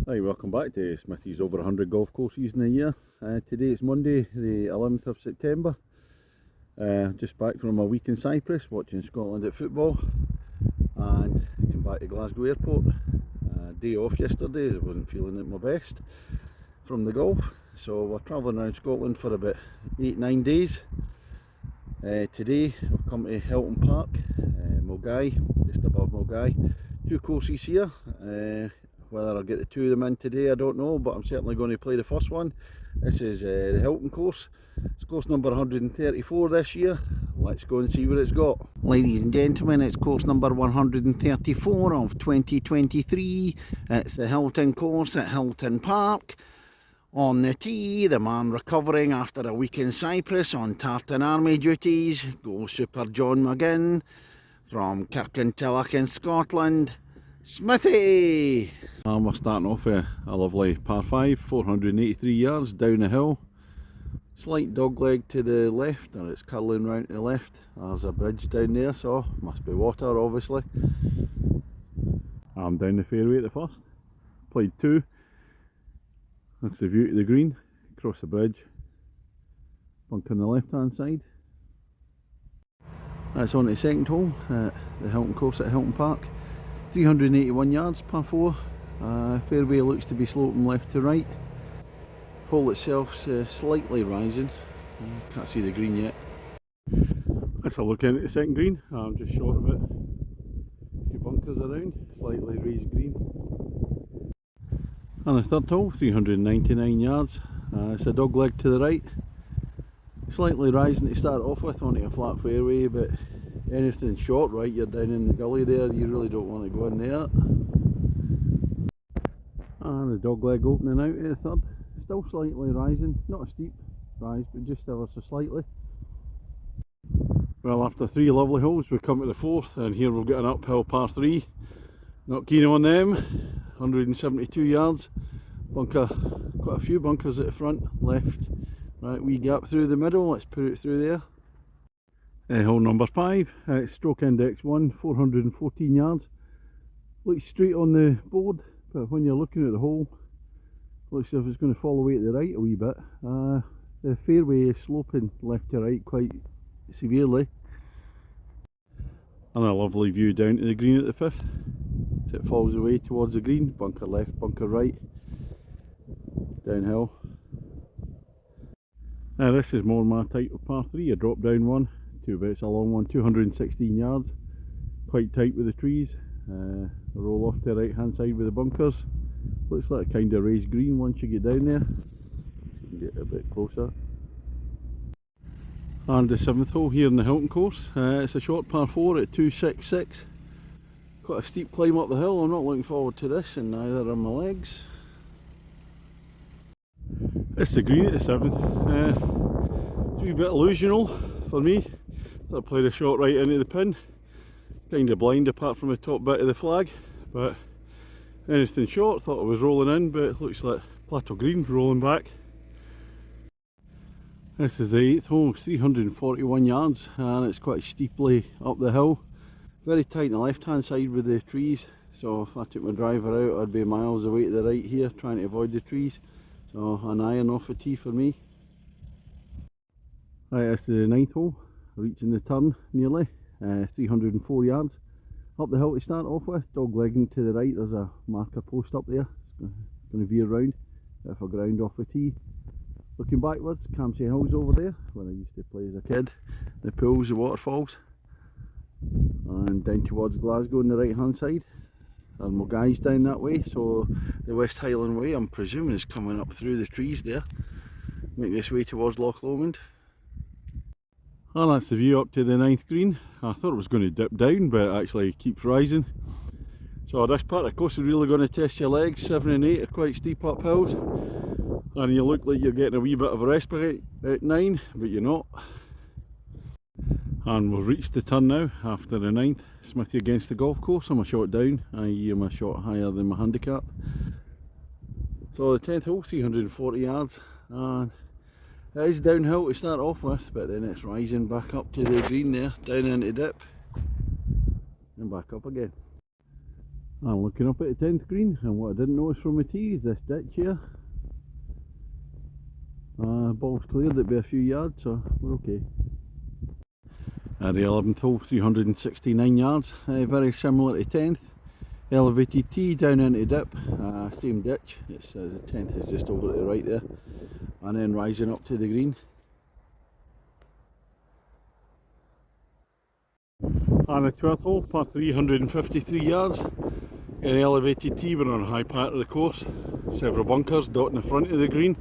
Hi, welcome back to Smithy's over 100 golf courses in a year. Today is Monday, the 11th of September. Just back from a week in Cyprus watching Scotland at football and came back to Glasgow Airport. Day off yesterday as I wasn't feeling at my best from the golf. So we're travelling around Scotland for about 8-9 days. Today we've come to Hilton Park, Milngavie, just above Milngavie. Two courses here. Whether I'll get the two of them in today, I don't know, but I'm certainly going to play the first one. This is the Hilton course. It's course number 134 this year. Let's go and see what it's got. Ladies and gentlemen, it's course number 134 of 2023. It's the Hilton course at Hilton Park. On the tee, the man recovering after a week in Cyprus on tartan army duties, goal super John McGinn from Kirkintilloch in Scotland. Smithy! And we're starting off with a lovely par 5, 483 yards down the hill. Slight dogleg to the left, or it's curling round to the left. There's a bridge down there, so must be water obviously. I'm down the fairway at the first. Played two. That's the view to the green, across the bridge. Bunker on the left hand side. That's on to the second hole, the Hilton course at Hilton Park. 381 yards, par 4. Fairway looks to be sloping left to right. Hole itself's slightly rising. Can't see the green yet. Let's have a look in at the second green. I'm just short of it. A few bunkers around, slightly raised green. And the third hole, 399 yards. It's a dog leg to the right. Slightly rising to start off with onto a flat fairway, but anything short, right, you're down in the gully there, you really don't want to go in there. And the dog leg opening out of the third, still slightly rising, not a steep rise, but just ever so slightly. Well, after three lovely holes we come to the fourth, and here we've got an uphill par 3. Not keen on them. 172 yards, bunker, quite a few bunkers at the front, left, right, wee gap through the middle, let's put it through there. Hole number 5, stroke index 1, 414 yards. Looks straight on the board, but when you're looking at the hole, looks as if it's going to fall away to the right a wee bit. The fairway is sloping left to right quite severely. And a lovely view down to the green at the fifth. As it falls away towards the green, bunker left, bunker right, downhill. Now this is more my type of par 3, a drop down one. It's a long one, 216 yards, quite tight with the trees. Roll off to the right hand side with the bunkers. Looks like a kind of raised green once you get down there. So you can get a bit closer. And the seventh hole here in the Hilton course. It's a short par 4 at 266. Quite a steep climb up the hill. I'm not looking forward to this, and neither are my legs. It's the green at the seventh. It's a wee bit illusional for me. I played a shot right into the pin. Kind of blind apart from the top bit of the flag, but anything short, thought it was rolling in, but it looks like plateau green rolling back. This is the eighth hole, 341 yards, and it's quite steeply up the hill. Very tight on the left hand side with the trees, so if I took my driver out I'd be miles away to the right here trying to avoid the trees. So an iron off the tee for me. Right, that's the ninth hole, reaching the turn nearly, 304 yards. Up the hill to start off with, dog legging to the right, there's a marker post up there, it's going to veer round, if I ground off the tee. Looking backwards, Campsie Hills over there, where I used to play as a kid, the pools, the waterfalls. And down towards Glasgow on the right hand side. And Milngavie's down that way, so the West Highland Way I'm presuming is coming up through the trees there. Make this way towards Loch Lomond. And that's the view up to the ninth green. I thought it was going to dip down, but it actually keeps rising. So this part of course is really going to test your legs. 7 and 8 are quite steep uphills, and you look like you're getting a wee bit of a respite at 9, but you're not. And we've reached the turn now after the ninth. Smithy against the golf course. I'm a shot down, i.e. I'm a shot higher than my handicap. So the 10th hole, 340 yards, and it is downhill to start off with, but then it's rising back up to the green there, down into dip, and back up again. I'm looking up at the 10th green, and what I didn't notice from the tee is this ditch here. Ball's cleared it by a few yards, so we're okay. The 11th hole, 369 yards, very similar to 10th. Elevated tee down into dip, same ditch. It's the 10th is just over to the right there, and then rising up to the green. And the 12th hole, par 353 yards. An elevated tee, we're on a high part of the course. Several bunkers dotting the front of the green.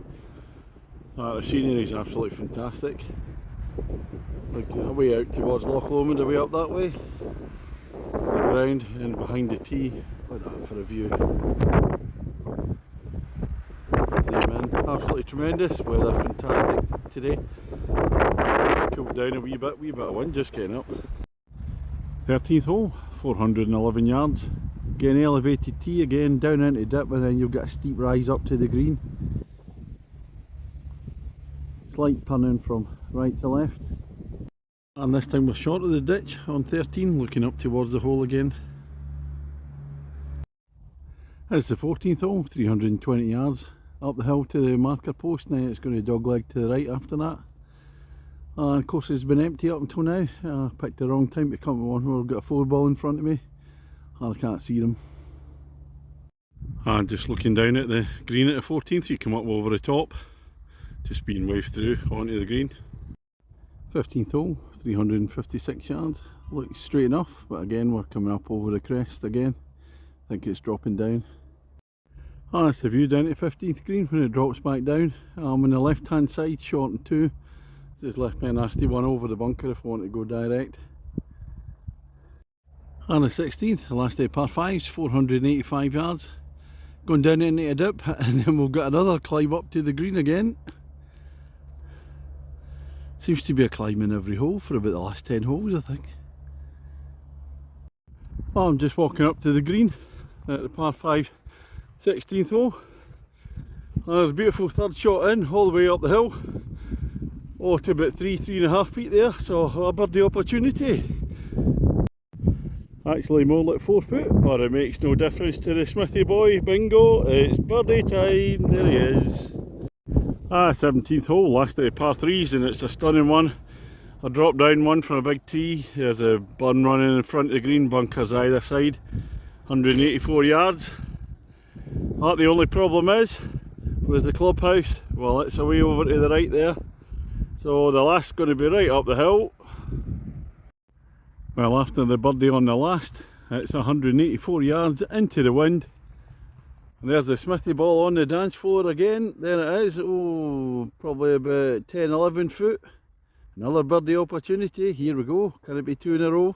The scenery is absolutely fantastic. Like way out towards Loch Lomond, away up that way. The ground and behind the tee. Look at that for a view. Zoom in. Absolutely tremendous. Weather fantastic today. It's cooled down a wee bit of wind just getting up. 13th hole, 411 yards. Again elevated tee, again down into dip, and then you'll get a steep rise up to the green. Slight turning from right to left. And this time we're short of the ditch on 13, looking up towards the hole again. It's the 14th hole, 320 yards. Up the hill to the marker post, now it's going to dogleg to the right after that. Of course it's been empty up until now. I picked the wrong time to come to one where I've got a 4-ball in front of me and I can't see them. And just looking down at the green at the 14th, you come up over the top, just being waved through onto the green. 15th hole, 356 yards. Looks straight enough, but again we're coming up over the crest again. I think it's dropping down. That's the view down to 15th green when it drops back down. I'm on the left hand side, short and 2. Just left me a nasty one over the bunker if I want to go direct. And the 16th, the last day par 5s, 485 yards. Going down into a dip, and then we'll get another climb up to the green again. Seems to be a climb in every hole for about the last 10 holes, I think. Well, I'm just walking up to the green at the par 5 16th hole. And there's a beautiful third shot in, all the way up the hill. Oh, to about 3.5 feet there, so a birdie opportunity. Actually more like 4 foot, but it makes no difference to the Smithy boy. Bingo, it's birdie time, there he is. 17th hole, last day par 3s, and it's a stunning one. A drop down one from a big tee. There's a burn running in front of the green, bunkers either side. 184 yards. But the only problem is, with the clubhouse, well, it's away over to the right there. So the last's going to be right up the hill. Well, after the birdie on the last, it's 184 yards into the wind. And there's the Smithy ball on the dance floor again. There it is. Oh, probably about 10-11 foot. Another birdie opportunity. Here we go. Can it be 2 in a row?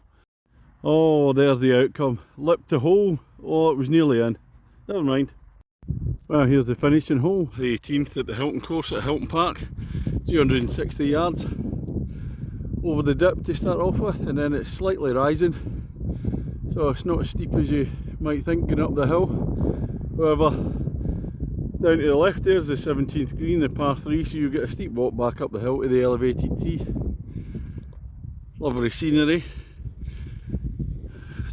Oh, there's the outcome. Lip to hole. Oh, it was nearly in. Never mind. Well, here's the finishing hole. The 18th at the Hilton course at Hilton Park. 260 yards. Over the dip to start off with, and then it's slightly rising. So it's not as steep as you might think going up the hill. However, down to the left there's the 17th green, the par 3, so you get a steep walk back up the hill to the elevated tee. Lovely scenery.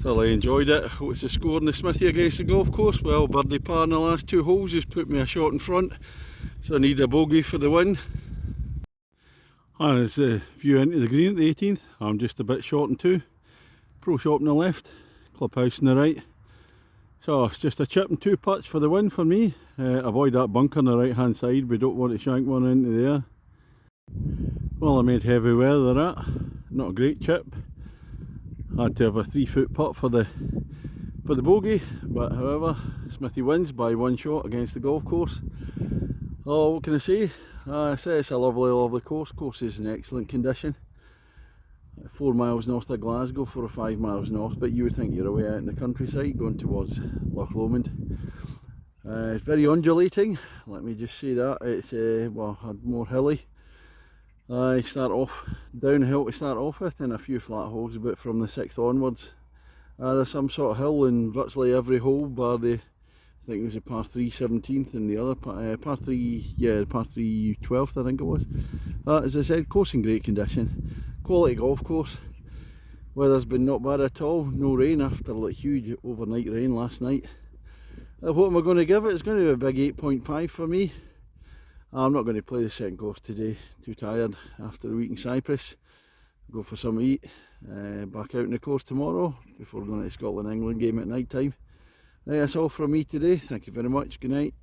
Thoroughly enjoyed it. What's the score in the Smithy against the golf course? Well, birdie par in the last 2 holes has put me a shot in front, so I need a bogey for the win. And it's the view into the green at the 18th. I'm just a bit short in 2. Pro shop on the left, clubhouse on the right. So it's just a chip and 2 putts for the win for me. Avoid that bunker on the right hand side, we don't want to shank one into there. Well, I made heavy weather that. Not a great chip. Had to have a 3-foot putt for the bogey, but however, Smithy wins by 1 shot against the golf course. Oh, what can I say? I say it's a lovely course. Course is in excellent condition. 4 miles north of Glasgow, 4 or 5 miles north, but you would think you're away out in the countryside going towards Loch Lomond. It's very undulating, let me just say that. It's well, more hilly. I start off downhill to start off with, and a few flat holes, but from the 6th onwards there's some sort of hill in virtually every hole, bar the, I think it was a par 3 17th and the other par 3, yeah, par 3 12th I think it was. As I said, course in great condition, quality golf course. Weather's been not bad at all, no rain after like huge overnight rain last night. What am I going to give it? It's going to be a big 8.5 for me. I'm not going to play the second course today, too tired after a week in Cyprus. Go for some to eat, back out in the course tomorrow before going to the Scotland-England game at night time. That's all from me today, thank you very much, good night.